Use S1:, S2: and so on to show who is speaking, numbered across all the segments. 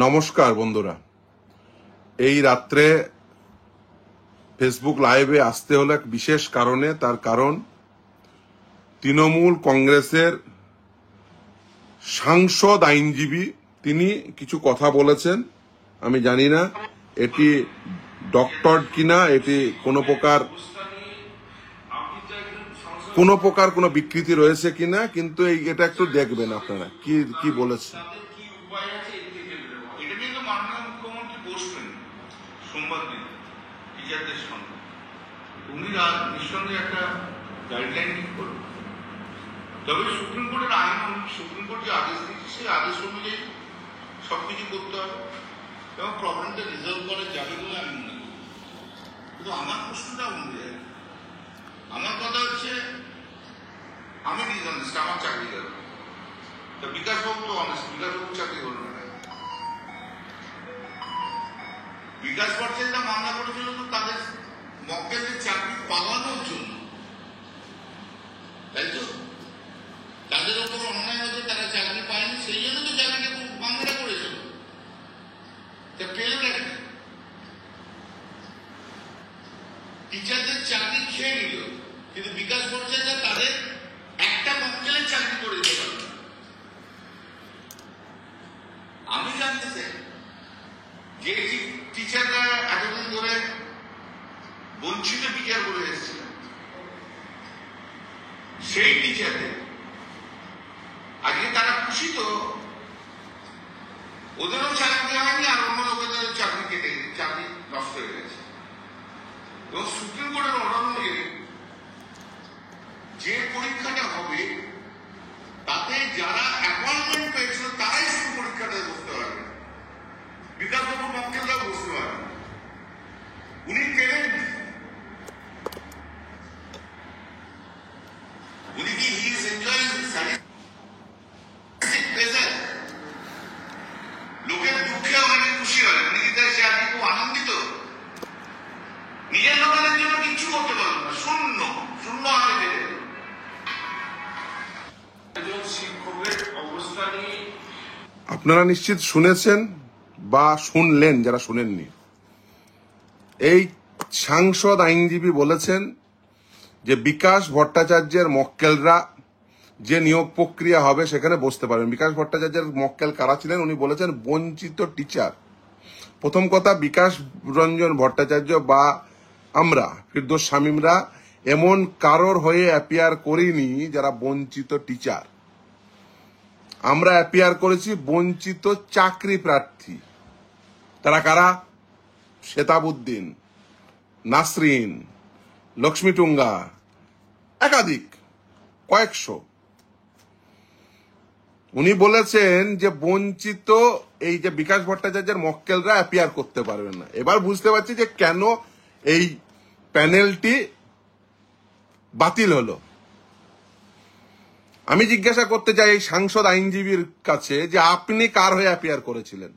S1: নমস্কার বন্ধুরা, এই রাত্রে ফেসবুক লাইভে আসতে হলো এক বিশেষ কারণে। তার কারণ তৃণমূল কংগ্রেসের সাংসদ আইনজীবী তিনি কিছু কথা বলেছেন। আমি জানি না এটি ডক্টর কিনা, এটি কোনো প্রকার কোনো বিকৃতি রয়েছে কিনা, কিন্তু এটা একটু দেখবেন আপনারা কি বলেছেন।
S2: নিঃসন্দেহে একটা গাইডলাইন ঠিক করবে। তবে সুপ্রিম কোর্টের আইন, সুপ্রিম কোর্ট যে আদেশ দিচ্ছে সেই আদেশ অনুযায়ী সবকিছু করতে হবে এবং প্রবলেমটা রিজলভ করা যাবে বলে আমি মনে করি। কিন্তু আমার প্রশ্নটা অন্য জায়গায়। আমার কথা হচ্ছে, আমি ডিসঅনেস্ট, আমার চাকরি গেল। তো বিকাশবাবু তো অনেস্ট, বিকাশবাবু চাকরি করবে না। বিকাশ ভট্টাচার্য মামলা করেছিল তো তাদের মক্কেলদের চাকরি পাওয়ানোর জন্য, তাই তো? তাদের ওপর অন্যায় হতে তারা চাকরি পায়নি, সেই জন্য তো চাকরিটা মামলা করেছিল। তা পেল না, টিচারদের চাকরি খেয়ে নিল, কিন্তু বিকাশ ভট্টাচার্য তাদের একটা মক্কেলের চাকরি করে দিতে পারল। আমি জানতে চাই যে টিচাররা এতদিন ধরে বঞ্চিত টিচার বলে এসেছিল, সেই টিচারদের আজকে তারা খুশি তো? ওদেরও চাকরি হয়নি আর অন্য লোকেদের চাকরি কেটে চাকরি নষ্ট হয়ে গেছে। এবং সুপ্রিম কোর্টের অর্ডার অনুযায়ী যে পরীক্ষাটা হবে তাতে যারা অ্যাপয়েন্টমেন্ট পেয়েছিল তারাই শুধু পরীক্ষাটা বসতে পারবে, বিকাশবাবুর মক্কেলরাও বসতে পারবে। উনি পেলেন, উনি কি he is enjoying satisfaction pleasure? লোকের দুঃখে অনেকে খুশি হয়, উনি কি তাই সে আজকে খুব আনন্দিত? নিজের লোকের জন্য কিচ্ছু করতে পারলো না, শূন্য শূন্য হাতে পেয়ে গেল। একজন শিক্ষকের অবস্থা নিয়ে
S1: আপনারা নিশ্চিত শুনেছেন বা শুনলেন যারা শুনেননি। এই সাংসদ আইনজীবী বলেছেন যে বিকাশ ভট্টাচার্যের মক্কেলরা যে নিয়োগ প্রক্রিয়া হবে সেখানে বসতে পারবেন। বিকাশ ভট্টাচার্যের মক্কেল কারা ছিলেন উনি বলেছেন বঞ্চিত টিচার। প্রথম কথা, বিকাশ রঞ্জন ভট্টাচার্য বা আমরা ফিরদৌস শামীমরা এমন কারোর হয়ে অ্যাপিয়ার করিনি যারা বঞ্চিত টিচার। আমরা অ্যাপিয়ার করেছি বঞ্চিত চাকরি প্রার্থী। তারা কারা? শেতাবুদ্দিন, নাসরিন, লক্ষ্মী টুঙ্গা, একাধিক, কয়েকশো। উনি বলেছেন যে বঞ্চিত এই যে বিকাশ ভট্টাচার্যের মক্কেলরা অ্যাপিয়ার করতে পারবেন না। এবার বুঝতে পারছি যে কেন এই প্যানেলটি বাতিল হলো। আমি জিজ্ঞাসা করতে চাই এই সাংসদ আইনজীবীর কাছে যে আপনি কার হয়ে অ্যাপিয়ার করেছিলেন,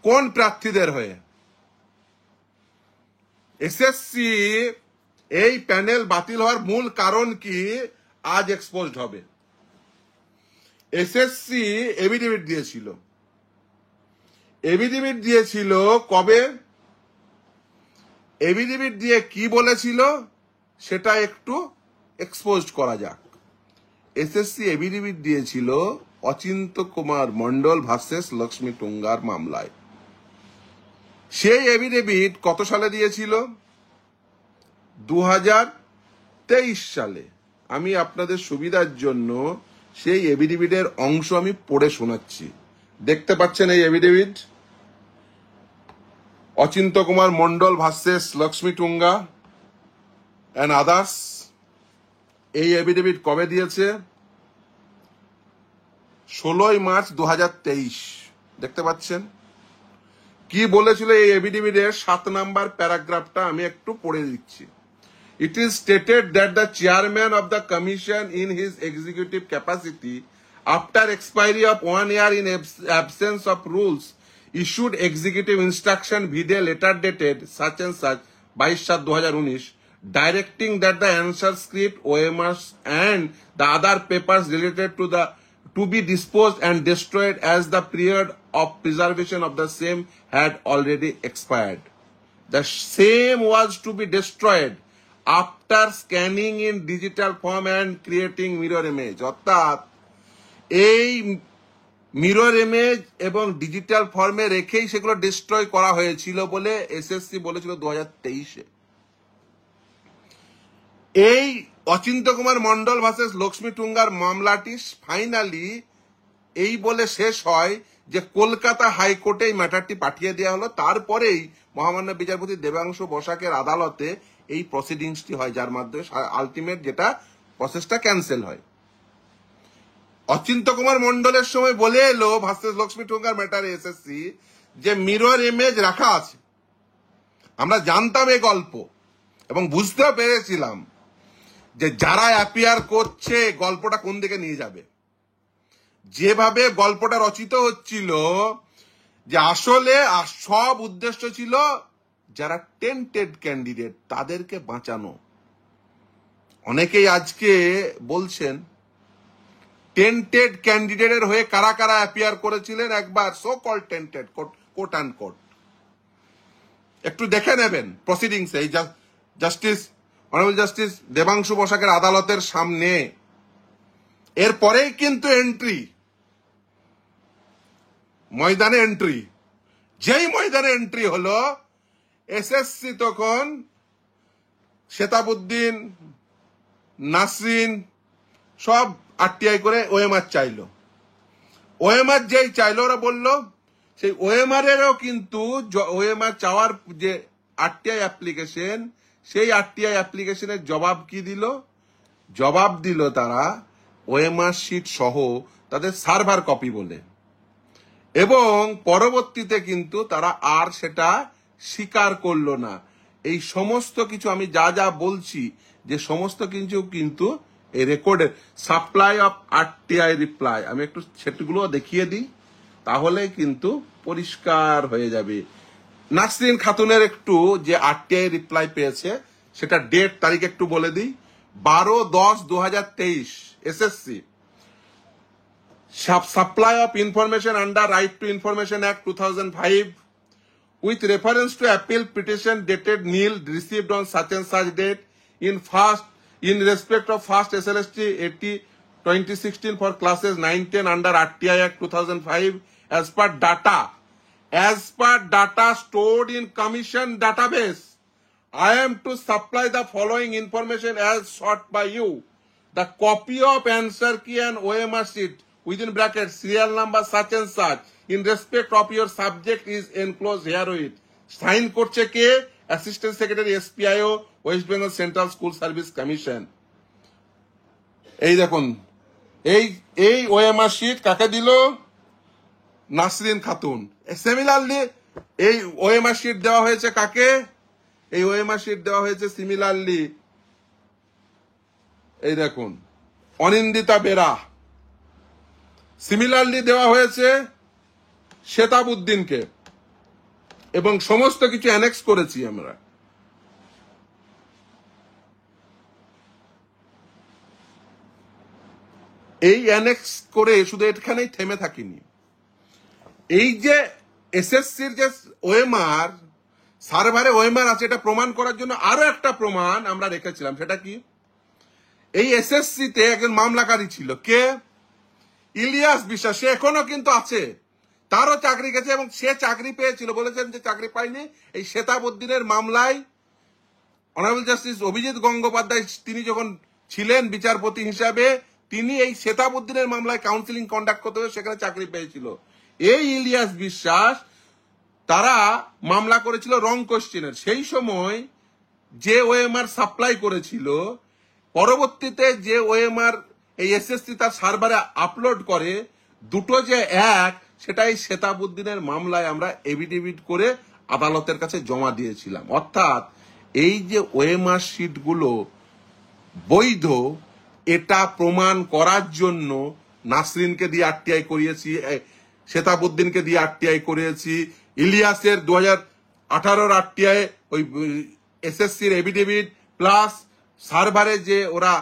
S1: কোন প্রার্থীদের হয়ে? এসএসসি এই প্যানেল বাতিল হওয়ার মূল কারণ কি আজ এক্সপোজড হবে। এসএসসি এফিডেভিট দিয়েছিল। এফিডেভিট দিয়েছিল কবে? এফিডেভিট দিয়ে কি বলেছিল সেটা একটু এক্সপোজ করা যাক। এসএসসি এফিডেভিট দিয়েছিল অচিন্ত কুমার মন্ডল ভার্সেস লক্ষ্মী টুঙ্গার মামলায়। সেই এফিডেভিট কত সালে দিয়েছিল? 2023 সালে। আমি আপনাদের সুবিধার জন্য সেই এফিডেভিটের অংশ আমি পড়ে শোনাচ্ছি। দেখতে পাচ্ছেন এই affidavit, Achinta Kumar Mondal versus Lakshmi Tunga and others. এই এফিডেভিট কবে দিয়েছে? 16 মার্চ 2023। দেখতে পাচ্ছেন কি বলেছিল এই এফিডেভিটের 7 নাম্বার প্যারাগ্রাফটা আমি একটু পড়ে দিচ্ছি। It is stated that the chairman of the commission in his executive capacity, after expiry of 1 year in absence of rules, issued executive instruction vide letter dated such and such 22/7/2019 directing that the answer script, OMRs and the other papers related to the to be disposed and destroyed as the period of preservation of the same had already expired. The same was to be destroyed after scanning in digital form and creating mirror image. অর্থাৎ এই mirror image এবং digital ফর্মে রেখেই সেগুলো destroy করা হয়েছিল বলে SSC বলেছিল 2023-এ। এই অচিন্ত কুমার মন্ডল ভার্সেস লক্ষ্মী টুঙ্গার মামলাটি ফাইনালি এই বলে শেষ হয় যে কলকাতা হাইকোর্টে এই ম্যাটারটি পাঠিয়ে দেওয়া হলো। তারপরেই মহামান্য বিচারপতি দেবাংশু বসাকের আদালতে এই প্রসিডিংসটি হয়, যার মাধ্যমে আলটিমেট যেটা প্রসেসটা ক্যান্সেল হয়। অচিন্ত কুমার মন্ডলের সময় বলে এলো ভার্সেস লক্ষ্মী টুঙ্গার ম্যাটারে এসএসসি যে মিরর ইমেজ রাখা আছে। আমরা জানতাম এই গল্প এবং বুঝতে পেরেছিলাম যে যারা অ্যাপিয়ার করছে গল্পটা কোন দিকে নিয়ে যাবে। যেভাবে গল্পটা রচিত হচ্ছিল যে আসলে সব উদ্দেশ্য ছিল যারা টেন্টেড ক্যান্ডিডেট তাদেরকে বাঁচানো। অনেকেই আজকে বলছেন টেন্টেড ক্যান্ডিডেটের হয়ে কারা কারা অ্যাপিয়ার করেছিলেন একবার, so called tainted quote and quote, একটু দেখে নেবেন প্রসিডিংস। এই জাস্টিস অনারেবল জাস্টিস দেবাংশু বসাকের আদালতের সামনে এরপরেই কিন্তু এন্ট্রি, ময়দানে এন্ট্রি। যেই ময়দানে এন্ট্রি হলো এসএসসি তখন শেতাবুদ্দিন, নাসরিন সব আরটিআই করে ওএমআর চাইলো। ওএমআর যেই চাইলো ওরা বললো সেই ওএমআর এরও কিন্তু ওএমআর চাওয়ার যে আরটিআই অ্যাপ্লিকেশন, সেই আরটিআই অ্যাপ্লিকেশনের জবাব কি দিল? জবাব দিল তারা ওএমআর শিট সহ তাদের সার্ভার কপি বলে, এবং পরবর্তীতে কিন্তু তারা আর সেটা স্বীকার করলো না। এই সমস্ত কিছু আমি যা যা বলছি যে সমস্ত কিছু কিন্তু এই রেকর্ডের সাপ্লাই অফ আরটিআই রিপ্লাই, আমি একটু সেগুলো দেখিয়ে দিই তাহলে কিন্তু পরিষ্কার হয়ে যাবে। নাসরিন খাতুনের একটু যে আরটিআই রিপ্লাই পেয়েছে সেটা ডেট তারিখ একটু বলে দিই, 12-10-2023 SSC supply of information under Right to Information Act 2005 with reference to appeal petition dated nil received on such and such date in respect of first SLST 80 2016 for classes 9-10 under RTI Act 2005 as per data stored in commission database. I am to supply the following information as sought by you. The copy of answer key and OMR sheet within brackets serial number such and such in respect of your subject is enclosed herewith. Sign করছে কে? Assistant secretary SPIO, West Bengal central school service commission. এই দেখুন এই OMR sheet কাকে দিল? Nasrin Khatun. Similarly এই OMR sheet দেওয়া হয়েছে কাকে? এই ওএমআর শিট দেওয়া হয়েছে সিমিলারলি এই দেখুন অনিন্দিতা বেরা, সিমিলারলি দেওয়া হয়েছে শেতাবুদ্দিনকে, এবং সমস্ত কিছু অ্যানেক্স করেছি আমরা। এই অ্যানেক্স করে শুধু এখানেই থেমে থাকিনি। এই যে এসএসসির যে ওএমআর সার্ভারে ওএমআর আছে এটা প্রমাণ করার জন্য আরো একটা প্রমাণ আমরা রেখেছিলাম। সেটা কি? এই এসএসসি তে একজন মামলাকারী ছিল, কে? ইলিয়াস বিশ্বাস। সে এখনো কিন্তু আছে, তারও চাকরি গেছে এবং সে চাকরি পেয়েছিল। বলেছেন যে চাকরি পায়নি এই শেতাবুদ্দিনের মামলায়। অনারেবল জাস্টিস অভিজিৎ গঙ্গোপাধ্যায় তিনি যখন ছিলেন বিচারপতি হিসাবে, তিনি এই শেতাবুদ্দিনের মামলায় কাউন্সিলিং কন্ডাক্ট করতে হয়ে সেখানে চাকরি পেয়েছিল। এই ইলিয়াস বিশ্বাস তারা মামলা করেছিল রং কোশ্চেনের। সেই সময় যে ওএমআর সাপ্লাই করেছিল, পরবর্তীতে যে ওএমআর এই এসএসসি তার সার্ভারে আপলোড করে, দুটো যে এক, সেটাই শেতাবুদ্দিনের মামলায় আমরা এফিডেভিট করে আদালতের কাছে জমা দিয়েছিলাম। অর্থাৎ এই যে ওএমআর শিটগুলো বৈধ এটা প্রমাণ করার জন্য নাসরিনকে দিয়ে আরটিআই করিয়েছি, শেতাবুদ্দিনকে দিয়ে আরটিআই করিয়েছি, ইলিয়াসের 2018 আরটিআই ওই এসএসসির এফিডেভিট প্লাস সার্ভারে যে ওরা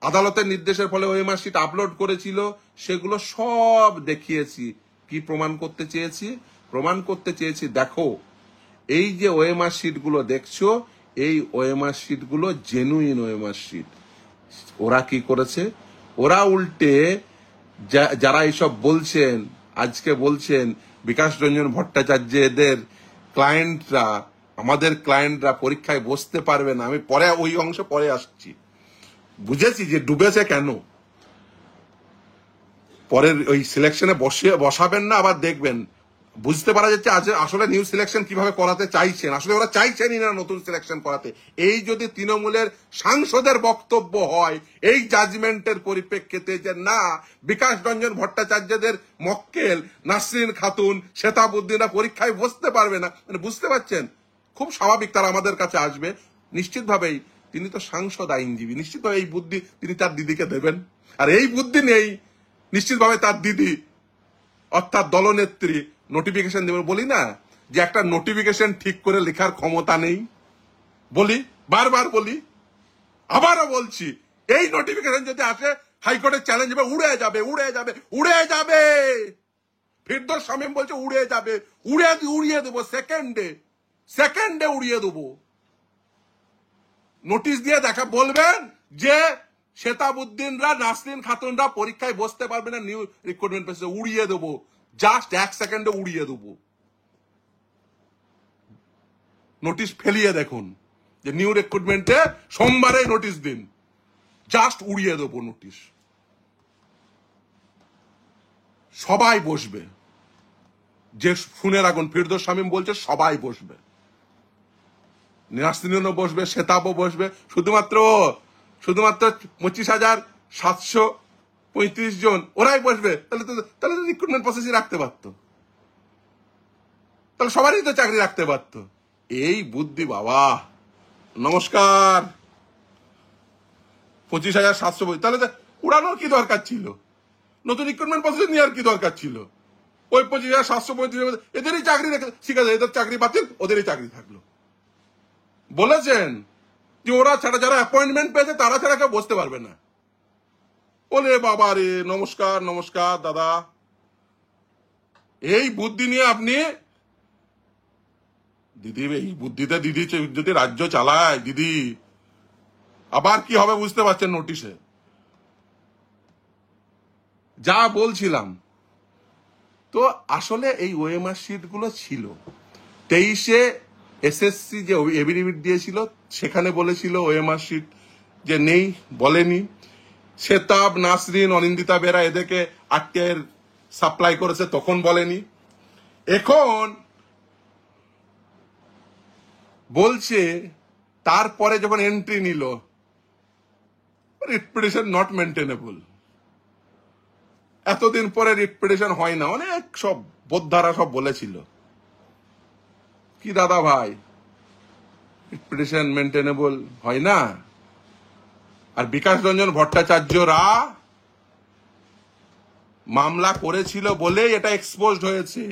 S1: আদালতের নির্দেশের ফলে ওএমআর শিট আপলোড করেছিল সেগুলো সব দেখিয়েছি। কি প্রমাণ করতে চেয়েছি? প্রমাণ করতে চেয়েছি, দেখো এই যে ওএমআর শিটগুলো দেখছো, এই ওএমআর শিটগুলো জেনুইন ওএমআর শিট। ওরা কি করেছে? ওরা উল্টে যারা এইসব বলছেন, আজকে বলছেন বিকাশ রঞ্জন ভট্টাচার্য এদের ক্লায়েন্টরা, আমাদের ক্লায়েন্টরা পরীক্ষায় বসতে পারবে না। আমি পরে ওই অংশ পরে আসছি। বুঝেছি যে ডুবেছে কেন। পরের ওই সিলেকশনে বসাবেন না, আবার দেখবেন বুঝতে পারা যাচ্ছে আজ আসলে নিউ সিলেকশন কিভাবে করাতে চাইছেন। আসলে ওরা চাইছেনই না নতুন সিলেকশন করাতে। এই যদি তৃণমূলের সাংসদের বক্তব্য হয় এই জাজমেন্টের পরিপ্রেক্ষিতে যে না বিকাশ রঞ্জন ভট্টাচার্যদের মক্কেল নাসরিন খাতুন শেতাবুদ্দিনরা পরীক্ষায় বসতে পারবে না, মানে বুঝতে পারছেন খুব স্বাভাবিক তারা আমাদের কাছে আসবে। নিশ্চিতভাবেই তিনি তো সাংসদ আইনজীবী, নিশ্চিতভাবে এই বুদ্ধি তিনি তার দিদিকে দেবেন। আর এই বুদ্ধি নেই নিশ্চিতভাবে তার দিদি অর্থাৎ দলনেত্রী নোটিফিকেশন দেবেন। বলি না যে একটা নোটিফিকেশন ঠিক করে লেখার ক্ষমতা নেই, বলি বারবার বলি, আবারও বলছি, এই নোটিফিকেশন যদি আসে হাইকোর্টের চ্যালেঞ্জ হবে, উড়ে যাবে উড়ে যাবে উড়ে যাবে। ফিরদৌস শামীম বলছে উড়ে যাবে, উড়িয়ে দেবো সেকেন্ডে উড়িয়ে দেবো। নোটিশ দিয়ে দেখা বলবেন যে শেতাবুদ্দিনরা নাসরিন খাতুনরা পরীক্ষায় বসতে পারবে না নিউ রিক্রুটমেন্ট প্রসেসে, উড়িয়ে দেবো, জাস্ট 1 সেকেন্ডে উড়িয়ে দেবো। নোটিশ ফেলিয়ে দেখুন যে নিউ রিক্রুটমেন্টে সোমবারে নোটিশ দিন, জাস্ট উড়িয়ে দেবো নোটিশ। সবাই বসবে, যে শুনে রাখুন ফিরদৌস শামীম বলছে সবাই বসবে, নাসরিনও বসবে, শেতাবও বসবে, শুধুমাত্র 25,735 জন ওরাই বসবে। তাহলে তো রিক্রুটমেন্ট প্রসেসই রাখতে পারতো, তাহলে সবারই তো চাকরি রাখতে পারতো। এই বুদ্ধি বাবা, নমস্কার। 25,700, তাহলে উড়ানোর কি দরকার ছিল? নতুন রিক্রুটমেন্ট প্রসেস নেওয়ার কি দরকার ছিল? ওই 25,735 এদেরই চাকরি ঠিক আছে, এদের চাকরি বাতিল, ওদেরই চাকরি থাকলো। বলেছেন যে ওরা ছাড়া যারা অ্যাপয়েন্টমেন্ট পেয়েছে তারা ছাড়া কেউ বসতে পারবে না। বলে বাবা রে, নমস্কার দাদা। এই বুদ্ধি নিয়ে আপনি দিদি, এই বুদ্ধিতে দিদি যদি রাজ্য চালায় দিদি, আবার কি হবে বুঝতে পারছেন। নোটিশে যা বলছিলাম, তো আসলে এই ওএমআর শিট গুলো ছিল 23-এ এসএসসি যে এভিডেভিট দিয়েছিল সেখানে বলেছিল ওএমআর শিট যে নেই, বলেনি। শেতাব, নাসরিন, অনিন্দিতা বেরা এদেরকে আরটিআই সাপ্লাই করেছে তখন বলেনি। এখন বলছে তারপরে যখন এন্ট্রি নিল রিট পিটিশন নট মেনটেনেবল। এতদিন পরে রিট পিটিশন হয় না, অনেক সব বোদ্ধারা সব বলেছিল। কি দাদা ভাই, রিট পিটিশন মেনটেনেবল হয় না? আর বিকাশ রঞ্জন ভট্টাচার্যরা মামলা করেছিল বলেই এটা এক্সপোজড হয়েছে।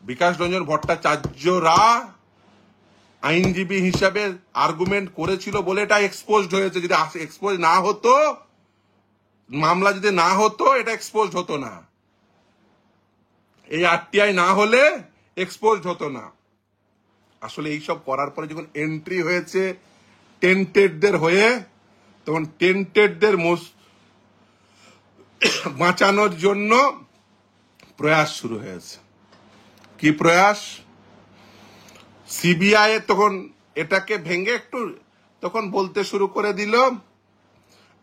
S1: বিকাশ রঞ্জন ভট্টাচার্যরা আইনজীবী হিসাবে আর্গুমেন্ট করেছিল বলে এটা এক্সপোজড হয়েছে। যদি এক্সপোজ না হতো, মামলা যদি না হতো, এটা এক্সপোজড হতো না। এই আরটিআই না হলে এক্সপোজড হতো না। আসলে এইসব করার পরে যখন এন্ট্রি হয়েছে টেন্টেডদের হয়ে, তখন টেন্টেডদের বাঁচানোর জন্য প্রয়াস শুরু হয়েছে। কি প্রয়াস? সিবিআই তখন এটাকে ভেঙে একটু তখন বলতে শুরু করে দিল,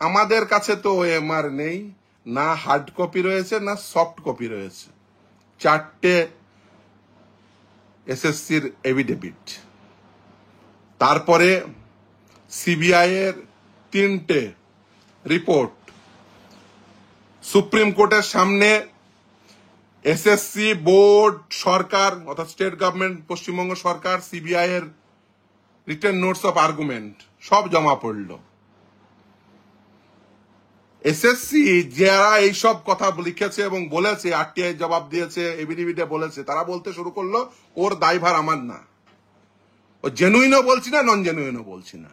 S1: আমাদের কাছে তো ওএমআর নেই, না হার্ড কপি রয়েছে না সফট কপি রয়েছে। 4টে এসএসসির এভিডেভিট, তারপরে সিবিআই এর 3টে রিপোর্ট, সুপ্রিম কোর্টের সামনে এসএসসি বোর্ড, সরকার অর্থাৎ স্টেট গভর্নমেন্ট, পশ্চিমবঙ্গ সরকার, সিবিআই এর রিটেন নোটস অফ আর্গুমেন্ট সব জমা পড়ল। এসএসসি যারা এইসব কথা লিখেছে এবং বলেছে, আরটিআই জবাব দিয়েছে, এভিডেভিটে বলেছে, তারা বলতে শুরু করলো ওর দায়ভার আমার না, ও জেনুইনও বলছি না, নন জেনুইনও বলছি না।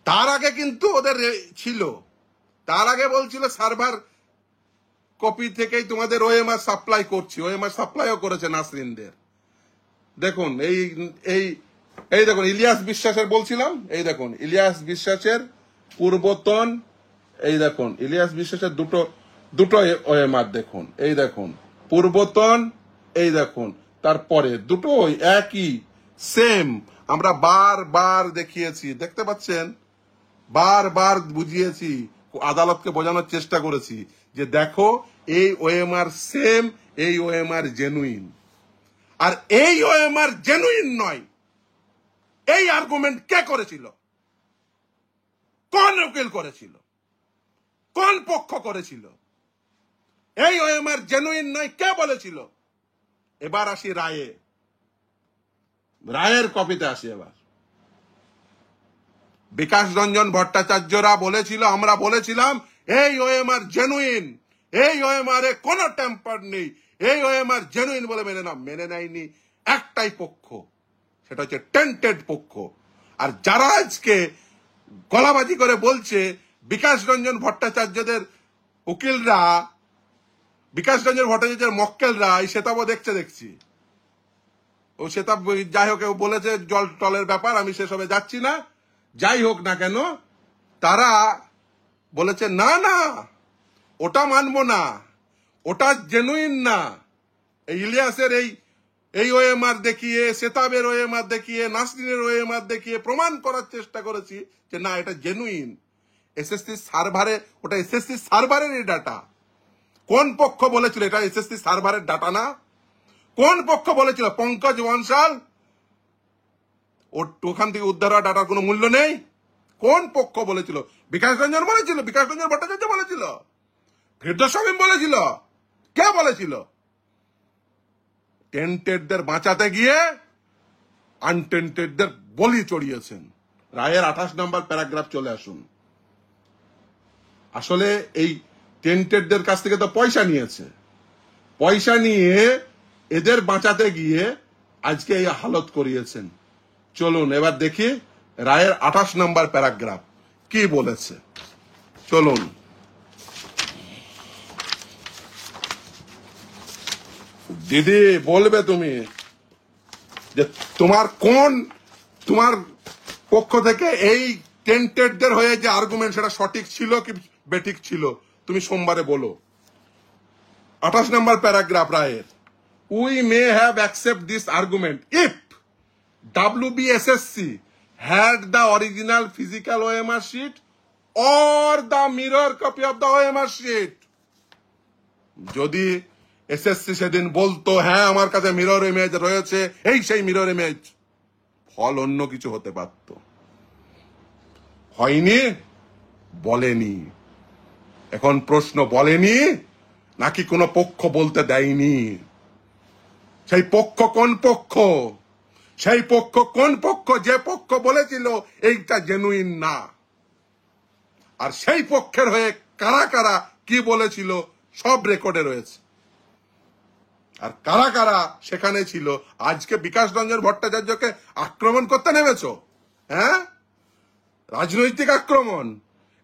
S1: তার আগে কিন্তু ওদের ছিল, তার আগে বলছিল সার্ভার কপি থেকেই তোমাদের ওএমআর সাপ্লাই করছি, ওএমআর সাপ্লাইও করেছে নাসরিনদের। দেখুন এই এই এই দেখুন ইলিয়াস বিশ্বাসের বলছিলাম, এই দেখুন ইলিয়াস বিশ্বাসের পূর্বতন, এই দেখুন ইলিয়াস বিশ্বাসের দুটো ওএমআর দেখুন, এই দেখুন পূর্বতন, এই দেখুন তারপরে দুটো একই সেম। আমরা বারবার দেখিয়েছি, দেখতে পাচ্ছেন, বারবার বুঝিয়েছি, আদালতকে বোঝানোর চেষ্টা করেছি যে দেখো এই ওএমআর সেম, এই ওএমআর জেনুইন। আর এই ওএমআর জেনুইন নয়, এই আর্গুমেন্ট কে করেছিল? কোন উকিল করেছিল? কোন পক্ষ করেছিল? এই ওএমআর জেনুইন নয় কে বলেছিল? এবার আসি রায়ে, রায়ের কপিতে আসি। এবার বিকাশ রঞ্জন ভট্টাচার্যরা বলেছিল, আমরা বলেছিলাম এই ওএমআর জেনুইন, এই ওএমআর এ কোনো টেম্পার নেই, এই ওএমআর জেনুইন বলে মেনে নেয়নি একটাই পক্ষ, সেটা হচ্ছে টেন্টেড পক্ষ। আর যারা আজকে গলাবাজি করে বলছে বিকাশ রঞ্জন ভট্টাচার্যদের উকিলরা, বিকাশ রঞ্জন ভট্টাচার্যের মক্কেলরা এই সেতাবও দেখছি, ও সেতাব যাই হোক বলেছে জল টলের ব্যাপার, আমি সেসবে যাচ্ছি না, যাই হোক না কেন, তারা বলেছে না না ওটা মানবো না, ওটা জেনুইন না। ইলিয়াসের এই ওএমআর দেখিয়ে, সেতাবের ওএমআর দেখিয়ে, নাসরিনের ওএমআর দেখিয়ে প্রমাণ করার চেষ্টা করেছি যে না এটা জেনুইন। এসএসসি সার্ভারে, ওটা এসএসসি সার্ভারের এই ডাটা। কোন পক্ষ বলেছিল এটা এসএসসি সার্ভারের ডাটা না? কোন পক্ষ বলেছিল? পঙ্কজ বনশাল, ওখান থেকে উদ্ধার হওয়া ডাটার কোনো মূল্য নেই? কোন পক্ষ বলেছিল? বিকাশ রঞ্জন বলেছিল, বিকাশ রঞ্জন ভট্টাচার্য বলেছিল, ফিরদৌস শামীম বলেছিল, কে বলেছিল? টেন্টেডদের বাঁচাতে গিয়ে আনটেন্টেডদের বলি চড়িয়েছেন। রায়ের 28 নম্বর প্যারাগ্রাফ চলে আসুন। আসলে এই টেন্টেডদের কাছ থেকে তো পয়সা নিয়েছে, পয়সা নিয়ে এদের বাঁচাতে গিয়ে আজকে এই হালত করিয়েছেন। চলুন এবার দেখি রায়ের 28 নম্বর প্যারাগ্রাফ কি বলেছে। চলুন। দিদি বলবে তুমি যে তোমার পক্ষ থেকে এই টেন্টেডদের হয়ে যে আর্গুমেন্ট সেটা সঠিক ছিল কি বেঠিক ছিল, তুমি সোমবারে বলো। 28 নম্বর প্যারাগ্রাফ রায়ের, we may have accept this argument if WBSSC had the original physical OMR sheet or the mirror copy of the OMR sheet. যদি এসএসসি সেদিন বলতো হ্যাঁ আমার কাছে মিরর ইমেজ রয়েছে, এই সেই মিরর ইমেজ, ফল অন্য কিছু হতে পারত। হয়নি, বলেনি। এখন প্রশ্ন বলেনি নাকি কোনো পক্ষ বলতে দেয়নি? সেই পক্ষ কোন পক্ষ? সেই পক্ষ কোন পক্ষ যে পক্ষ বলেছিল এইটা জেনুইন না? আর সেই পক্ষের হয়ে কারা কারা কি বলেছিল সব রেকর্ডে রয়েছে। আর কারা কারা সেখানে ছিল। আজকে বিকাশ রঞ্জন ভট্টাচার্যকে আক্রমণ করতে নেমেছো, হ্যাঁ? রাজনৈতিক আক্রমণ।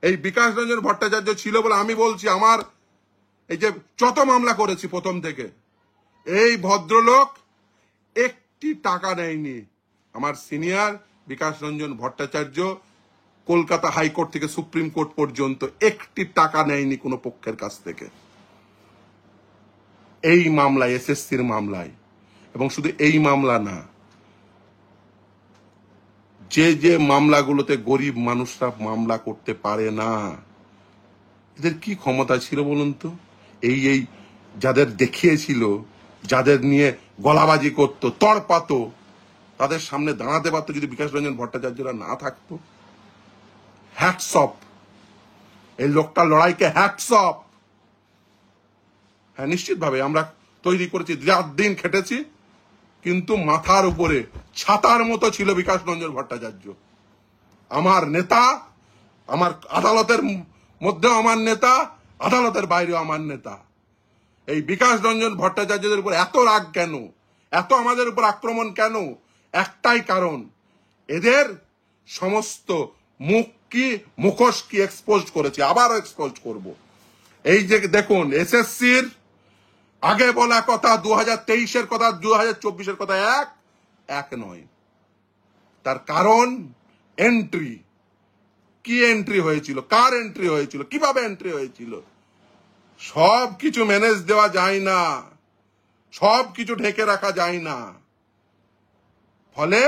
S1: এই বিকাশ রঞ্জন ভট্টাচার্য ছিল বলে আমি বলছি, আমার এই যে যত মামলা করেছি প্রথম থেকে, এই ভদ্রলোক একটি টাকা নেয়নি। আমার সিনিয়র বিকাশ রঞ্জন ভট্টাচার্য কলকাতা হাইকোর্ট থেকে সুপ্রিম কোর্ট পর্যন্ত একটি টাকা নেয়নি কোনো পক্ষের কাছ থেকে এই মামলায়, এসএসসির মামলায়। এবং শুধু এই মামলা না, যে যে মামলাগুলোতে গরিব মানুষরা মামলা করতে পারে না, এদের কি ক্ষমতা ছিল বলুন তো? এই যাদের দেখিয়েছিল, যাদের নিয়ে গলাবাজি করত, তড়পাত, তাদের সামনে দাঁড়াতে পারতো যদি বিকাশ রঞ্জন ভট্টাচার্যরা না থাকতো। হ্যাটস অফ, এই লোকটার লড়াইকে হ্যাটস অফ। হ্যাঁ, নিশ্চিতভাবে আমরা তৈরি করেছি, রাত দিন খেটেছি, কিন্তু মাথার উপরে ছাতার মতো ছিল বিকাশ রঞ্জন ভট্টাচার্য। আমার নেতা, আমার আদালতের মধ্যেও আমার নেতা, আদালতের বাইরেও আমার নেতা। এই বিকাশ রঞ্জন ভট্টাচার্যদের উপর এত রাগ কেন, এত আমাদের উপর আক্রমণ কেন? একটাই কারণ, এদের সমস্ত মুখকে কি মুখোশ কি এক্সপোজ করেছি, আবারও এক্সপোজ করব। এই যে দেখুন, এসএসসির আগে বলা কথা 2023-এর কথা 2024-এর কথা এক নয়। তার কারণ এন্ট্রি, কি এন্ট্রি হয়েছিল, কার এন্ট্রি হয়েছিল, কিভাবে এন্ট্রি হয়েছিল, সব কিছু ম্যানেজ দেওয়া যায় না, সব কিছু ঢেকে রাখা যায় না। ফলে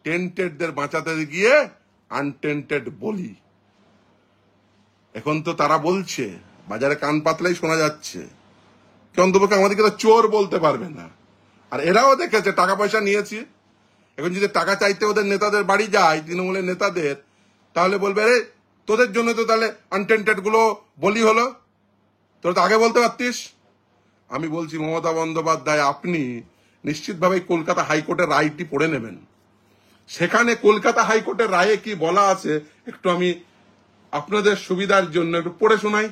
S1: টেন্টেডদের বাঁচাতে গিয়ে আনটেন্টেড বলি। এখন তো তারা বলছে, বাজারে কান পাতলেই শোনা যাচ্ছে, অন্তপক্ষে আমাদেরকে তো চোর বলতে পারবে না। আর এরাও দেখেছে টাকা পয়সা নিয়েছি, এখন যদি টাকা চাইতে ওদের নেতাদের বাড়ি যায়, তৃণমূলের নেতাদের, তাহলে বলবে রে তোদের জন্য তো তাহলে আনটেন্টেড গুলো বলি হলো, তোরা তো আগে বলতে পারতিস। আমি বলছি মমতা বন্দ্যোপাধ্যায়, আপনি নিশ্চিতভাবে কলকাতা হাইকোর্টের রায়টি পড়ে নেবেন। সেখানে কলকাতা হাইকোর্টের রায়ে কি বলা আছে একটু আমি আপনাদের সুবিধার জন্য একটু পড়ে শোনাই।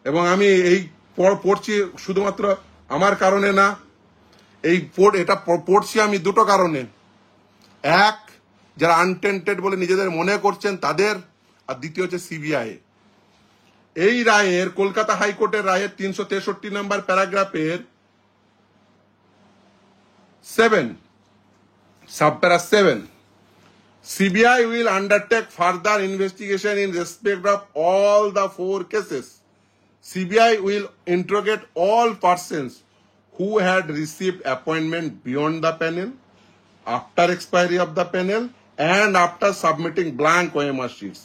S1: এবং আমি এই পড়ছি শুধুমাত্র আমার কারণে না, এটা পড়ছি আমি দুটো কারণে। এক, যারা আনটেন্টেড বলে নিজেদের মনে করছেন তাদের, আর দ্বিতীয় হচ্ছে সিবিআই। এই রায়ের, কলকাতা হাইকোর্টের রায়ের 363 নম্বর প্যারাগ্রাফের 7, subpara 7, CBI will undertake further investigation in respect of all the 4 cases. CBI will interrogate all persons who had received appointment beyond the panel, after expiry of the panel, and after submitting blank OMR sheets.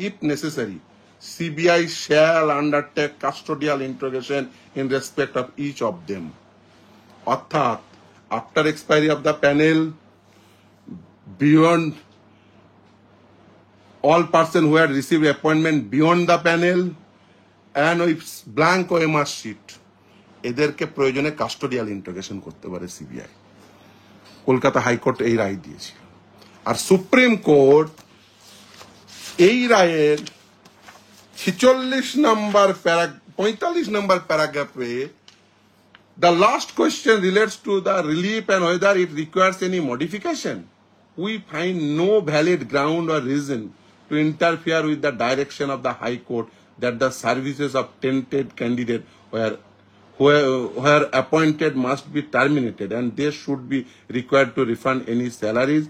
S1: If necessary, CBI shall undertake custodial interrogation in respect of each of them. অর্থাৎ after expiry of the panel, beyond all person who had received appointment beyond the panel, and with blank OMR sheet, এদেরকে প্রয়োজনে custodial interrogation করতে পারে CBI. Kolkata high court এই রায় দিয়েছে। আর supreme court এই রায়ের 46 নম্বর 45 নম্বর প্যারাগ্রাফে the last question relates to the relief and whether it requires any modification. We find no valid ground or reason to interfere with the direction of the High Court that the services of tainted candidate where appointed must be terminated, and they should be required to refund any salaries,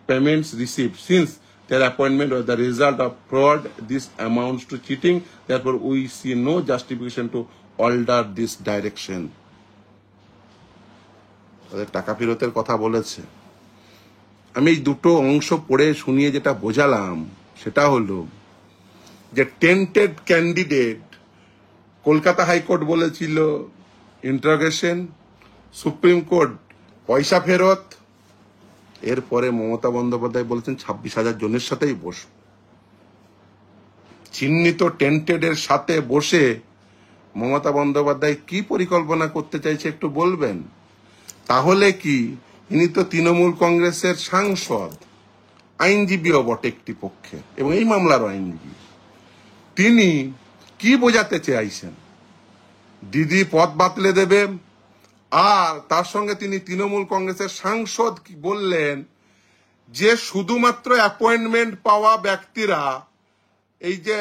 S1: payments received since their appointment was the result of fraud. This amounts to cheating. Therefore, we see no justification to alter this direction. টাকা ফেরতের কথা বলেছে। আমি এই দুটো অংশ পড়ে শুনিয়ে যেটা বোঝালাম সেটা হলো যে টেন্টেড ক্যান্ডিডেট, কলকাতা হাইকোর্ট বলেছিল ইন্টারোগেশন, সুপ্রিম কোর্ট পয়সা ফেরত, এরপরে মমতা বন্দ্যোপাধ্যায় বলেছেন 26,000 জনের সাথেই বসো। চিহ্নিত টেন্টেড এর সাথে বসে মমতা বন্দ্যোপাধ্যায় কি পরিকল্পনা করতে চাইছে একটু বলবেন? তাহলে কি, ইনি তো তৃণমূল কংগ্রেসের সাংসদ, আইনজীবীও বটে একটি পক্ষে, এবং এই মামলার আইনজীবী, তিনি কি বোঝাতে চাইছেন? দিদি পথ বাতলে দেবে, আর তার সঙ্গে তিনি তৃণমূল কংগ্রেসের সাংসদ কি বললেন যে শুধুমাত্র অ্যাপয়েন্টমেন্ট পাওয়া ব্যক্তিরা এই যে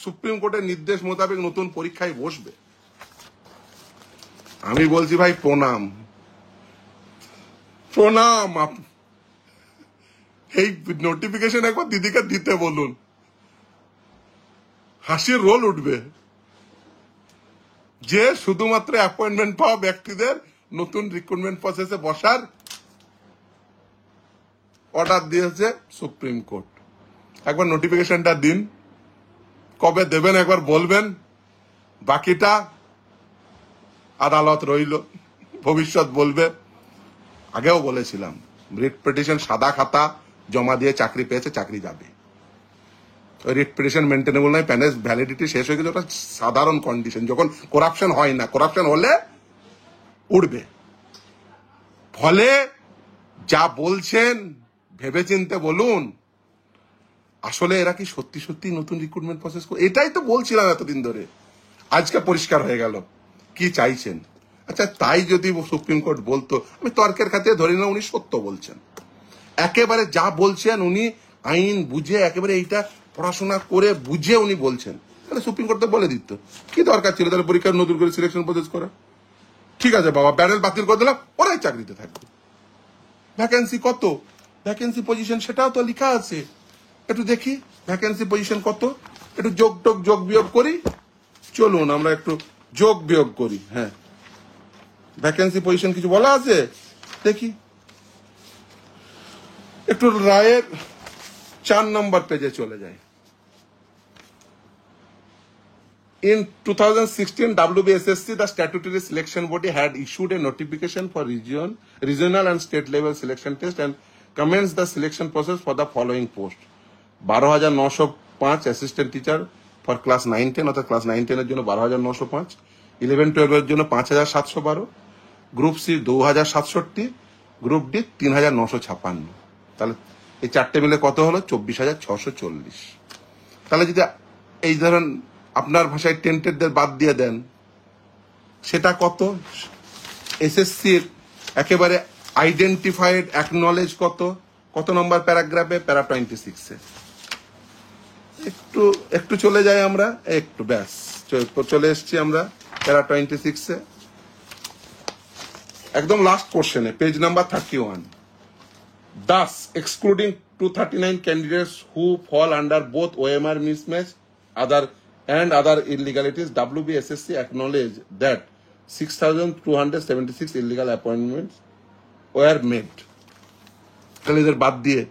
S1: সুপ্রিম কোর্টের নির্দেশ মোতাবেক নতুন পরীক্ষায় বসবে। আমি বলছি ভাই প্রণাম, প্রণাম। এই নোটিফিকেশন একবার দিদিকে দিতে বলুন, হাসির রোল উঠবে যে শুধুমাত্র অ্যাপয়েন্টমেন্ট পাওয়া ব্যক্তিদের নতুন রিক্রুটমেন্ট প্রসেসে বসার অর্ডার দিয়েছে সুপ্রিম কোর্ট। একবার নোটিফিকেশনটা দিন, কবে দেবেন একবার বলবেন, বাকিটা আদালত রইল, ভবিষ্যৎ বলবে। আগেও বলেছিলাম, রিট পিটিশন সাদা খাতা, জমা দিয়ে চাকরি পেয়েছে, চাকরি যাবে। রিট পিটিশন মেনটেনেবল নয়, প্যানেল ভ্যালিডিটি শেষ হয়ে গেছে, ওটা সাধারণ কন্ডিশন, যখন করাপশন হয় না, করাপশন হলে উঠবে। ফলে যা বলছেন ভেবেচিন্তে বলুন, আসলে এরা কি সত্যি সত্যি নতুন রিক্রুটমেন্ট প্রসেস করে? এটাই তো বলছিলাম এতদিন ধরে, আজকে পরিষ্কার হয়ে গেল কি চাইছেন। আচ্ছা, তাই যদি সুপ্রিম কোর্ট বলতো, আমি তর্কের খাতিরে ধরে নিলাম উনি সত্য বলছেন, একেবারে যা বলছেন উনি আইন বুঝে একেবারে এইটা পড়াশোনা করে বুঝে উনি বলছেন, তাহলে সুপ্রিম কোর্ট তো বলে দিত, কি দরকার ছিল তাহলে পরীক্ষার নতুন করে সিলেকশন প্রসেস করা? ঠিক আছে বাবা, প্যানেল বাতিল করে দিলাম, ওরাই চাকরিতে থাকবে। ভ্যাকেন্সি কত, ভ্যাকেন্সি পজিশন সেটাও তো লেখা আছে, একটু দেখি ভ্যাকেন্সি পজিশন কত, একটু যোগ বিয়োগ করি, চলুন আমরা একটু যোগ বিয়োগ করি। হ্যাঁ, ভ্যাকেন্সি পজিশন কিছু বলা আছে দেখি, একটু রায়ের 4 নম্বর পেজে চলে যায়। In 2016 WBSSC, the statutory selection body had issued a notification for regional and state level selection test and commenced the selection process for the following post: 12,905 assistant teacher for class 9-10, অর্থাৎ ক্লাস 9-10 এর জন্য 12,905, 11-12 এর জন্য 5,712, group C 2,067, group D 3,956। তাহলে এই চারটে মিলে কত হলো? 24,640। তাহলে যদি এই ধরেন আপনার ভাষায় টেন্টেডদের বাদ দিয়ে দেন, সেটা কত? এসএসসির একেবারে আইডেন্টিফাইড অ্যাকনলেজ কত নম্বর প্যারাগ্রাফে? প্যারা 26-এ। একটু চলে যাই আমরা, একটু ব্যাস চলে এসছি আমরা প্যারা 26-এ, একদম লাস্ট কোশ্চেনে, page number 31। Thus, excluding 239 candidates who fall under both OMR mismatch and other illegalities, WBSSC acknowledged that 6,276 illegal appointments were made. তাহলে এদের বাদ দিয়ে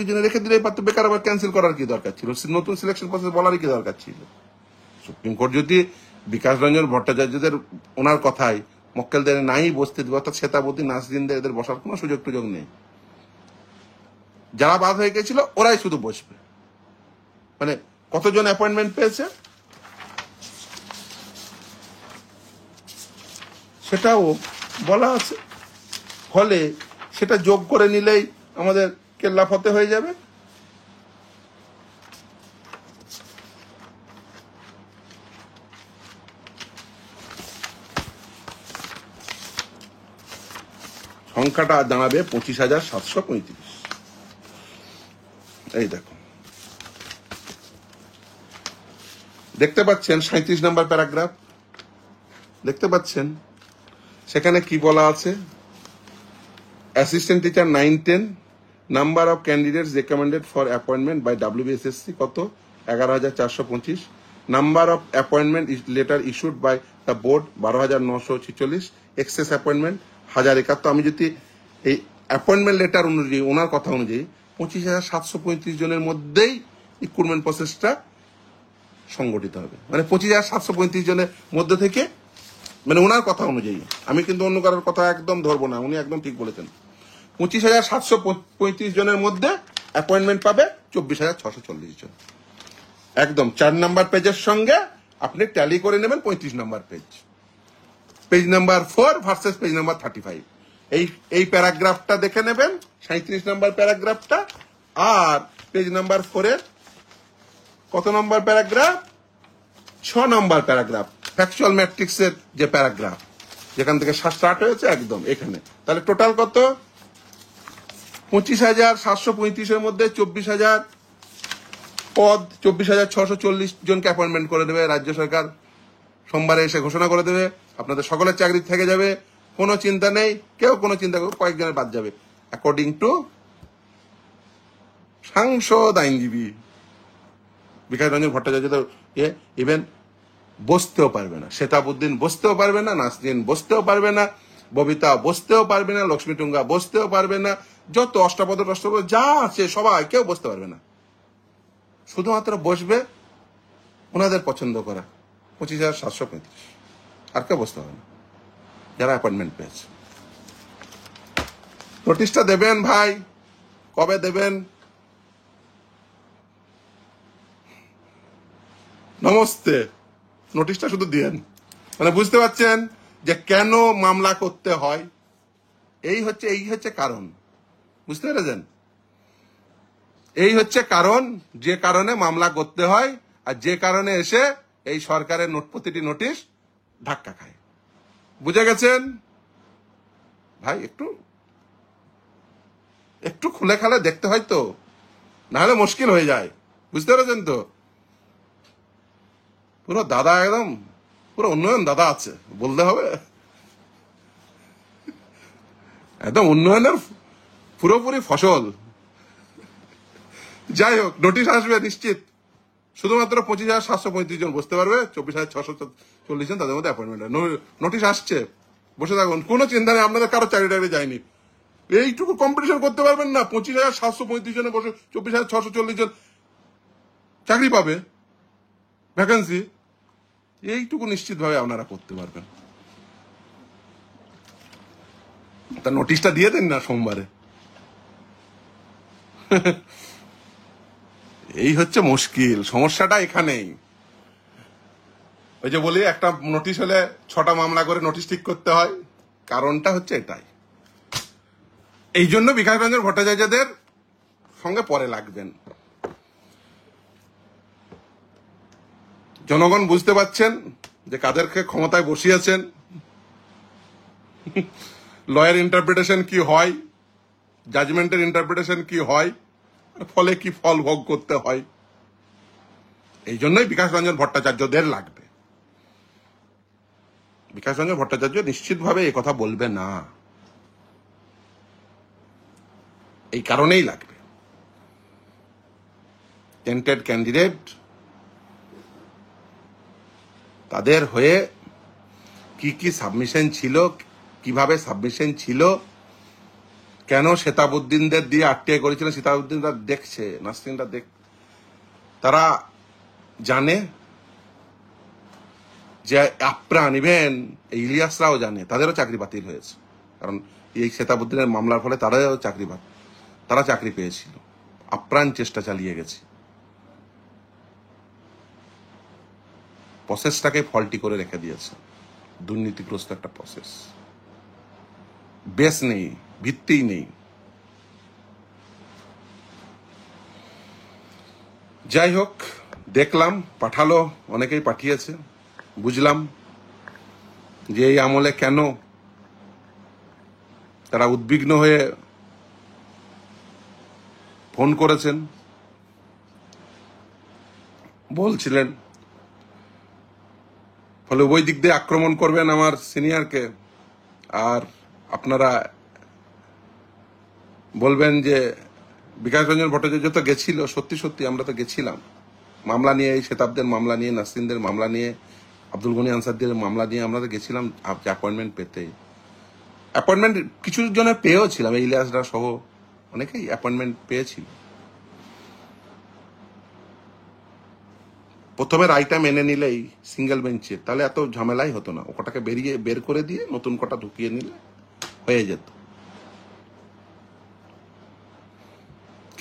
S1: জন্য রেখে দিলেই পারতো, বেকার আবার ক্যান্সেল করার কি দরকার ছিল? নতুন সিলেকশন প্রসেস বলারই কি দরকার ছিল? সুপ্রিম কোর্ট যদি বিকাশ রঞ্জন ভট্টাচার্যদের ওনার কথায় মক্কেলদের নাই বসতে দেবে, অর্থাৎ শ্বেতাবতী নাসরিনদের এদের বসার কোনো সুযোগ নেই, যারা বাদ হয়ে গেছিল ওরাই শুধু বসবে। মানে কতজন অ্যাপয়েন্টমেন্ট পেয়েছে সেটাও বলা আছে, ফলে সেটা যোগ করে নিলেই আমাদের কেল্লা ফতে হয়ে যাবে। সংখ্যাটা দাঁড়াবে 25,735। এই দেখো, দেখতে পাচ্ছেন 37 নম্বর প্যারাগ্রাফ, দেখতে পাচ্ছেন সেখানে কি বলা আছে? Assistant teacher 9-10, number of candidates recommended for appointment by WBSSC কত? 11,425। Number of appointment letter issued by the board 12,946। Excess appointment 1,071। আমি যদি এই অ্যাপয়েন্টমেন্ট লেটার অনুযায়ী, ওনার কথা অনুযায়ী 25,735 জনের মধ্যেই রিক্রুটমেন্ট প্রসেসটা সংগঠিত হবে। মানে 25,735 জনের মধ্যে থেকে, মানে ওনার কথা অনুযায়ী, আমি কিন্তু অন্য কারোর কথা একদম ধরবো না, উনি একদম ঠিক বলেছেন। 25,735 জনের মধ্যে অ্যাপয়েন্টমেন্ট পাবে 24,640 জন। একদম 4 নাম্বার পেজের সঙ্গে আপনি ট্যালি করে নেবেন 35 number page, page number 4 versus page number 35। এই প্যারাগ্রাফটা দেখে নেবেন, 37 নাম্বার প্যারাগ্রাফটা, আর পেজ নাম্বার 4-এর কত নম্বর প্যারাগ্রাফ? 6 নম্বর প্যারাগ্রাফ, ফ্যাকচুয়াল ম্যাট্রিক্সের যে প্যারাগ্রাফ, যেখান থেকে স্টার্ট হয়েছে একদম এখানে। তাহলে টোটাল কত? 25,735-এর মধ্যে 24,000 পদ, 24,640 জনকে অ্যাপয়েন্টমেন্ট করে দেবে রাজ্য সরকার, সোমবারে এসে ঘোষণা করে দেবে, আপনাদের সকলের চাকরি থেকে যাবে, কোনো চিন্তা নেই, কেউ কোনো চিন্তা করবে, কয়েকজনের বাদ যাবে, অ্যাকর্ডিং টু সাংসদ আইনজীবী বিকাশ রঞ্জন ভট্টাচার্য। তো ইভেন বসতেও পারবে না, শ্বেতাবুদ্দিন বসতেও পারবে না, নাসরিন বসতেও পারবে না, ববিতা বসতেও পারবে না, লক্ষ্মী টুঙ্গা বসতেও পারবে না, যত অষ্টাপদ যা আছে সবাই কেউ বসতে পারবে না, শুধুমাত্র বসবে ওনাদের পছন্দ করা 25,735, আর কেউ বসতে পারবে না যারা অ্যাপয়েন্টমেন্ট পেয়েছে। নোটিশটা দেবেন ভাই, কবে দেবেন? নমস্তে, নোটিশটা শুধু দিয়েন। মানে বুঝতে পারছেন যে কেন মামলা করতে হয়, এই হচ্ছে কারণ, বুঝতে পেরেছেন? এই হচ্ছে কারণ, যে কারণে মামলা করতে হয়, আর যে কারণে এসে এই সরকারের প্রতিটি নোটিশ ধাক্কা খায়। বুঝে গেছেন ভাই? একটু একটু খুলে খালে দেখতে হয় তো, নাহলে মুশকিল হয়ে যায়। বুঝতে পেরেছেন তো? পুরো দাদা একদম পুরো উন্নয়ন দাদা আছে বলতে হবে, একদম উন্নয়নের পুরোপুরি ফসল। যাই হোক, নোটিশ আসবে নিশ্চিত। শুধুমাত্র 25,735 জন বসতে পারবে, 24,640 জন তাদের মধ্যে অ্যাপয়েন্টমেন্ট। নোটিশ আসছে, বসে থাকুন, কোনো চিন্তা নেই, আপনাদের কারো চাকরি টাকরি যায়নি। এইটুকু কম্পিটিশন করতে পারবেন না, 25,735 জনে বসে 24,640 জন চাকরি পাবে, ভ্যাকেন্সি। এইটুকু নিশ্চিত ভাবে আপনারা করতে পারবেন। তা নোটিশটা দিয়ে দেন না সোমবারে। এই হচ্ছে মুশকিল, সমস্যাটা এখানেই। ওই যে বলি, একটা নোটিশ হলে 6টা মামলা করে নোটিশ ঠিক করতে হয়, কারণটা হচ্ছে এটাই। এই জন্য বিকাশ রঞ্জন ভট্টাচার্যদের সঙ্গে পরে লাগবেন। জনগণ বুঝতে পারছেন যে কাদেরকে ক্ষমতায় বসিয়েছেন, লয়ের ইন্টারপ্রিটেশন কি হয়, জাজমেন্টের ইন্টারপ্রিটেশন কি হয়, ফলে কি ফল ভোগ করতে হয়। এই জন্যই বিকাশ রঞ্জন ভট্টাচার্যদের লাগবে। বিকাশ রঞ্জন ভট্টাচার্য নিশ্চিতভাবে এই কথা বলবে না, এই কারণেই লাগবে। টেন্টেড ক্যান্ডিডেট, তাদের হয়ে কি কি সাবমিশন ছিল, কিভাবে সাবমিশন ছিল, কেন শেতাবুদ্দিনদের দিয়ে আটকে করেছিল, শেতাবুদ্দিনরা দেখছে, নাসরিনরা তারা জানে যে আপ্রাণ, ইভেন ইলিয়াসরাও জানে, তাদেরও চাকরি বাতিল হয়েছে। কারণ এই শেতাবুদ্দিনের মামলার ফলে তারা চাকরি পেয়েছিল। আপ্রাণ চেষ্টা চালিয়ে গেছে, প্রসেসটাকে ফল্টি করে রেখে দিয়েছে। দুর্নীতিগ্রস্ত একটা প্রসেস, বেস নেই, ভিত্তি নেই। যাই হোক, দেখলাম, পাঠালো, অনেকেই পাঠিয়েছে, বুঝলাম যে এই আমলে কেন তারা উদ্বিগ্ন হয়ে ফোন করেছেন। বলছিলেন ফলে ওই দিক দিয়ে আক্রমণ করবেন আমার সিনিয়রকে, আর আপনারা বলবেন যে বিকাশ রঞ্জন ভট্টাচার্য তো গেছিল। সত্যি সত্যি আমরা তো গেছিলাম মামলা নিয়ে, এই শেতাব্দের মামলা নিয়ে, নাসরিনদের মামলা নিয়ে, আব্দুল গনি আনসারদের মামলা নিয়ে আমরা তো গেছিলাম অ্যাপয়েন্টমেন্ট পেতে। অ্যাপয়েন্টমেন্ট কিছু জনের পেয়েও ছিলাম, এই ইলিয়াসরা সহ অনেকেই অ্যাপয়েন্টমেন্ট পেয়েছিল। প্রথমে রায়টা মেনে নিলেই সিঙ্গেল বেঞ্চে, তাহলে এত ঝামেলাই হতো না। ওটাকে বের করে দিয়ে নতুন কটা ঢুকিয়ে নিলে হয়ে যেত।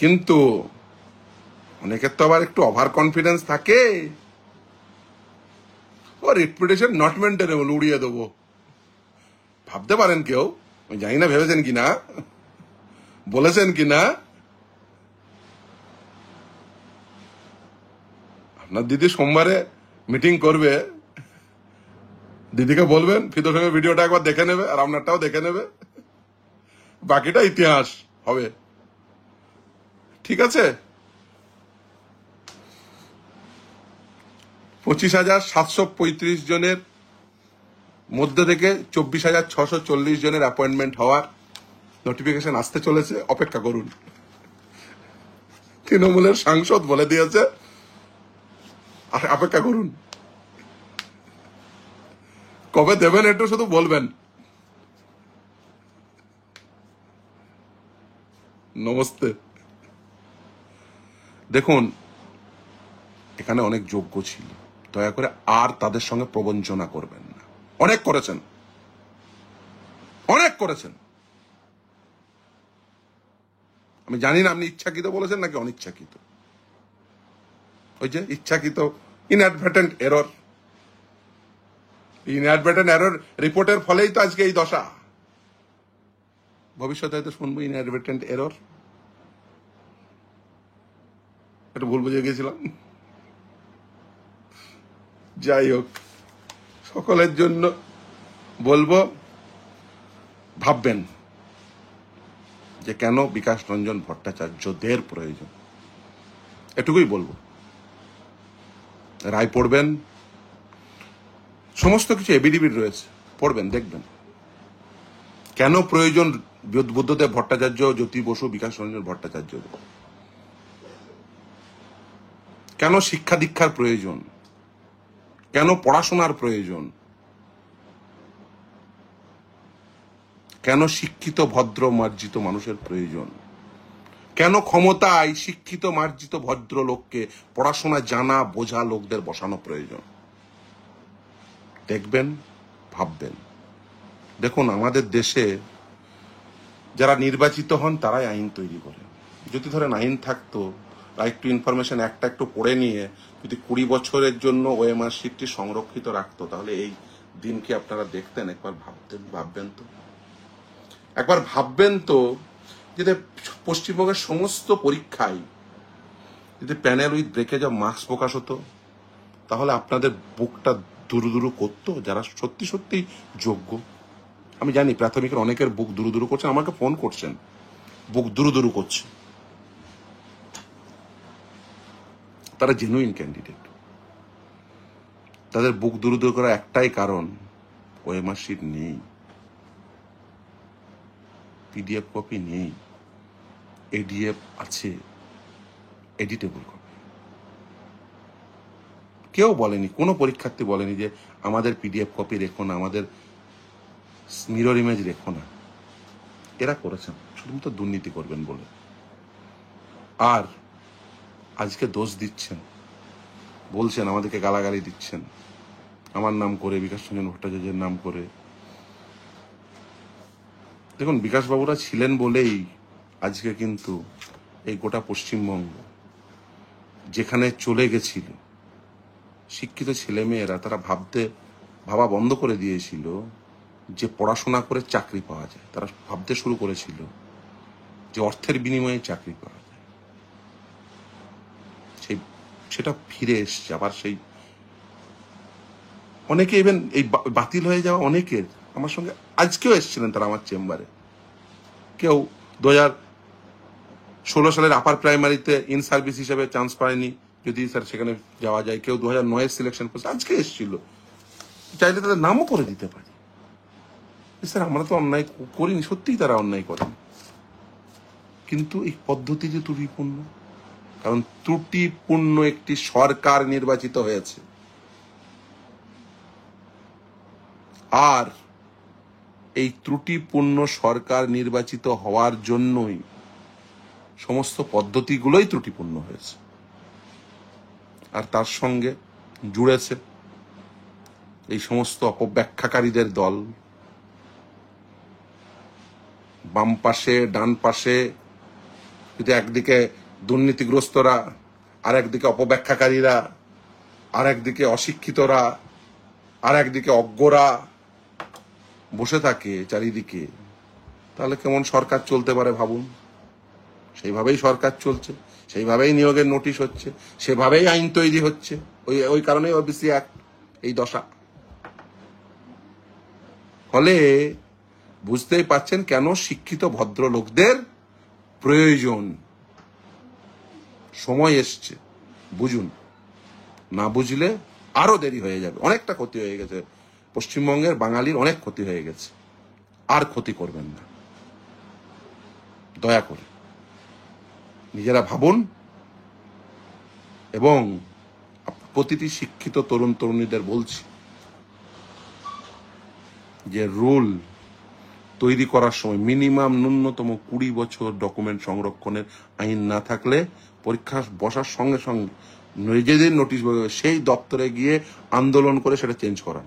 S1: কিন্তু অনেকের তো আবার একটু ওভার কনফিডেন্স থাকে, ও রেপুটেশন নট মেনটেনেবল, উড়িয়ে দেবো ভাবতে পারেন কেউ। জানি না ভেবেছেন কিনা, বলেছেন কিনা। আপনার দিদি সোমবারে মিটিং করবে, দিদিকে বলবেন ফিদর সঙ্গে ভিডিওটা একবার দেখে নেবে, আর আপনারটাও দেখে নেবে, বাকিটা ইতিহাস হবে। ঠিক আছে? 25,735 জনের মধ্যে থেকে 24,640 জনের অ্যাপয়েন্টমেন্ট হওয়ার নোটিফিকেশন আসতে চলেছে, অপেক্ষা করুন। তৃণমূলের সাংসদ বলে দিয়েছে, অপেক্ষা করুন। কবে দেবেন একটু শুধু বলবেন। নমস্তে। দেখুন, এখানে অনেক যোগ্য ছিল, দয়া করে আর তাদের সঙ্গে প্রবঞ্চনা করবেন না। অনেক করেছেন, অনেক করেছেন। আমি জানি না আপনি ইচ্ছাকৃত বলেছেন নাকি অনিচ্ছাকৃত। ওই যে ইচ্ছাকৃত ইনঅ্যাডভার্টেন্ট এরর, ইনঅ্যাডভার্টেন্ট এরর রিপোর্টের ফলেই তো আজকে এই দশা। ভবিষ্যতে হয়তো শুনবো ইনঅ্যাডভার্টেন্ট এরর। একটু ভুল বুঝে গেছিলাম। যাই হোক, সকলের জন্য বলবো ভাববেন যে কেন বিকাশ রঞ্জন ভট্টাচার্যদের প্রয়োজন। এটুকুই বলবো। রায় পড়বেন, সমস্ত কিছু এবিডিবির রয়েছে, পড়বেন, দেখবেন কেন প্রয়োজন বুদ্ধদেব ভট্টাচার্য, জ্যোতি বসু, বিকাশ রঞ্জন ভট্টাচার্য, কেন শিক্ষা দীক্ষার প্রয়োজন, কেন পড়াশোনার প্রয়োজন, কেন শিক্ষিত ভদ্র মার্জিত মানুষের প্রয়োজন, কেন ক্ষমতায় শিক্ষিত মার্জিত ভদ্র লোককে পড়াশোনা জানা বোঝা লোকদের বসানো প্রয়োজন। দেখবেন, ভাববেন। দেখুন, আমাদের দেশে যারা নির্বাচিত হন তারাই আইন তৈরি করে। যদি ধরেন আইন থাকতো, রাইট টু ইনফরমেশন একটা একটু পড়ে নিয়ে যদি 20 বছরের জন্য ওএমআর শিটটি সংরক্ষিত রাখতো, তাহলে এই দিনকে আপনারা দেখতেন। একবার ভাববেন তো যদি পশ্চিমবঙ্গের সমস্ত পরীক্ষায় যদি panel with breakage of marks প্রকাশ হতো, তাহলে আপনাদের বুকটা দুরু দুরু করতো যারা সত্যি সত্যি যোগ্য। আমি জানি প্রাথমিকের অনেকের বুক দুরু দুরু করছেন, আমাকে ফোন করছেন, বুক দুরু দুরু করছে। তারা জেনুইন ক্যান্ডিডেট। তাদের বুক দুরু দুরু করার একটাই কারণ, ওএমআর শিট নেই, পিডিএফ কপি নেই, এডিএফ আছে, এডিটেবল কপি। কেউ বলেনি, কোনো পরীক্ষার্থী বলেনি যে আমাদের পিডিএফ কপি রেখো না, আমাদের মিরর ইমেজ রেখো না। এরা করেছেন শুধুমাত্র দুর্নীতি করবেন বলে। আর আজকে দোষ দিচ্ছেন, বলছেন, আমাদেরকে গালাগালি দিচ্ছেন আমার নাম করে, বিকাশ রঞ্জন ভট্টাচার্যের নাম করে। দেখুন, বিকাশবাবুরা ছিলেন বলেই আজকে কিন্তু এই গোটা পশ্চিমবঙ্গ যেখানে চলে গেছিল, শিক্ষিত ছেলেমেয়েরা তারা ভাবা বন্ধ করে দিয়েছিল যে পড়াশোনা করে চাকরি পাওয়া যায়। তারা ভাবতে শুরু করেছিল যে অর্থের বিনিময়ে চাকরি পাওয়া যায়। সেটা ফিরে এসছে আবার। সেই অনেকে, ইভেন এই বাতিল হয়ে যাওয়া অনেকের আমার সঙ্গে আজকেও এসেছিলেন তারা আমার চেম্বারে। কেউ 2016 সালের আপার প্রাইমারিতে ইন সার্ভিস হিসেবে চান্স পায়নি, যদি স্যার সেখানে যাওয়া যায়। কেউ 2009 সিলেকশন করছে, আজকে এসেছিল। চাইলে তাদের নামও করে দিতে পারি। স্যার আমরা তো অন্যায় করিনি, সত্যিই তারা অন্যায় করেন, কিন্তু এই পদ্ধতি যে ত্রুটিপূর্ণ। কারণ ত্রুটিপূর্ণ একটি সরকার নির্বাচিত হয়েছে, আর এই ত্রুটিপূর্ণ সরকার নির্বাচিত হওয়ার জন্যই সমস্ত পদ্ধতিগুলোই ত্রুটিপূর্ণ হয়েছে। আর তার সঙ্গে জুড়েছে এই সমস্ত অপব্যাখ্যাকারীদের দল। বাম পাশে ডান পাশে যদি একদিকে দুর্নীতিগ্রস্তরা, আর একদিকে অপব্যাখ্যাকারীরা, আর একদিকে অশিক্ষিতরা, আর একদিকে অজ্ঞরা বসে থাকে চারিদিকে, তাহলে কেমন সরকার চলতে পারে ভাবুন। সেইভাবেই সরকার চলছে, সেইভাবেই নিয়োগের নোটিশ হচ্ছে, সেভাবেই আইন তৈরি হচ্ছে। ওই কারণেই ওবিসি অ্যাক্ট এই দশা। ফলে বুঝতেই পাচ্ছেন কেন শিক্ষিত ভদ্রলোকদের প্রয়োজন। সময় এসছে, বুঝুন। না বুঝলে আরো দেরি হয়ে যাবে। অনেকটা ক্ষতি হয়ে গেছে পশ্চিমবঙ্গের, বাঙালির অনেক ক্ষতি হয়ে গেছে। আর ক্ষতি করবেন না, দয়া করে নিজেরা ভাবুন। এবং প্রতিটি শিক্ষিত তরুণ তরুণীদের বলছি যে রুল তৈরি করার সময় মিনিমাম ন্যূনতম 20 বছর ডকুমেন্ট সংরক্ষণের আইন না থাকলে পরীক্ষা বসার সঙ্গে সঙ্গে নিজেদের নোটিশ সেই দপ্তরে গিয়ে আন্দোলন করে সেটা চেঞ্জ করান,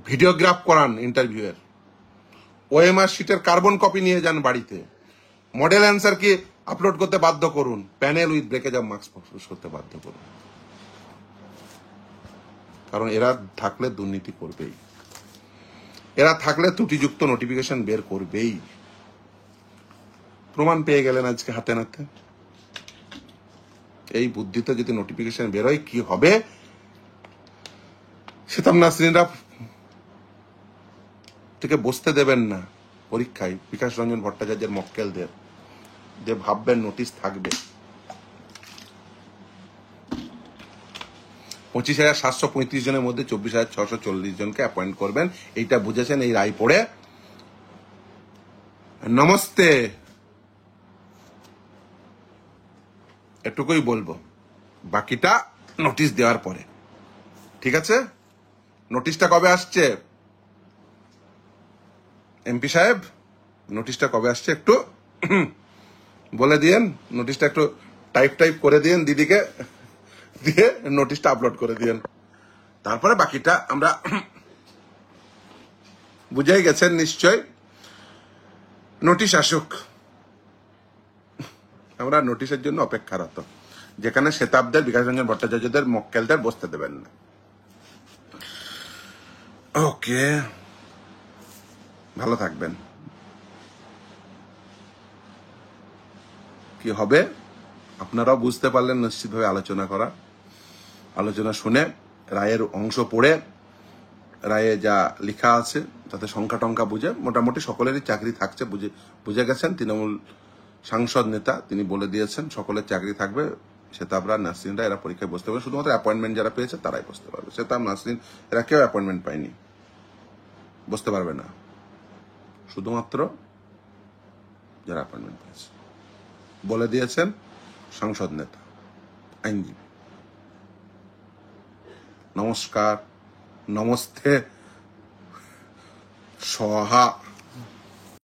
S1: ভিডিওগ্রাফ করান ইন্টারভিউয়ের, ওএমআর শিটের কার্বন কপি নিয়ে যান বাড়িতে, মডেল অ্যান্সার কি আপলোড করতে বাধ্য করুন, panel with breakage of marks প্রকাশ করতে বাধ্য করুন। কারণ এরা থাকলে দুর্নীতি করবেই, এরা থাকলে ত্রুটিযুক্ত নোটিফিকেশন বের করবেই। প্রমাণ পেয়ে গেলেন আজকে হাতে নাতে। এই বুদ্ধিতে যদি নোটিফিকেশন বেরোয় কি হবে সেটা নাসরিনরা থেকে বসতে দেবেন না। পরীক্ষায় বিকাশ রঞ্জন ভট্টাচার্যের মক্কেলদের যে ভাববেন নোটিশ থাকবে, 25,735 জনের মধ্যে 24,640 জনকে অ্যাপয়েন্ট করবেন, এইটা বুঝেছেন এই রায় পড়ে। নমস্তে, এটুকুই বলবো, বাকিটা নোটিশ দেওয়ার পরে। ঠিক আছে? নোটিশটা কবে আসছে এমপি সাহেব? নোটিশটা কবে আসছে একটু বলে দিয়েন। নোটিশটা একটু টাইপ করে দিয়েন দিদিকে, দিয়ে নোটিশটা আপলোড করে দিয়েন। তারপরে বাকিটা আমরা বুঝেই গেছেন নিশ্চয়। নোটিশ আসুক, আমরা নোটিশের জন্য অপেক্ষারত, যেখানে শতাব্দের বিকাশ রঞ্জন ভট্টাচার্যদের মক্কেলদের বসতে দেবেন না। ওকে, ভালো থাকবেন। কি হবে আপনারাও বুঝতে পারলেন নিশ্চিতভাবে। আলোচনা শুনে রায়ের অংশ পড়ে, রায়ে যা লেখা আছে তাতে সংখ্যা টংখ্যা বুঝে মোটামুটি সকলেরই চাকরি থাকছে বুঝে গেছেন। তৃণমূল সাংসদ নেতা তিনি বলে দিয়েছেন সকলের চাকরি থাকবে। সেতাবরা, নাসরিনরা এরা পরীক্ষায় বসতে পারবে, শুধুমাত্র অ্যাপয়েন্টমেন্ট যারা পেয়েছে তারাই বসতে পারবে। সেতাব, নাসরিন এরা কেউ অ্যাপয়েন্টমেন্ট পায়নি, বসতে পারবে না, শুধুমাত্র যারা অ্যাপয়েন্টমেন্ট পেয়েছে। বলে দিয়েছেন সাংসদ নেতা, আইনজীবী। নমস্কার, নমস্তে, সহা।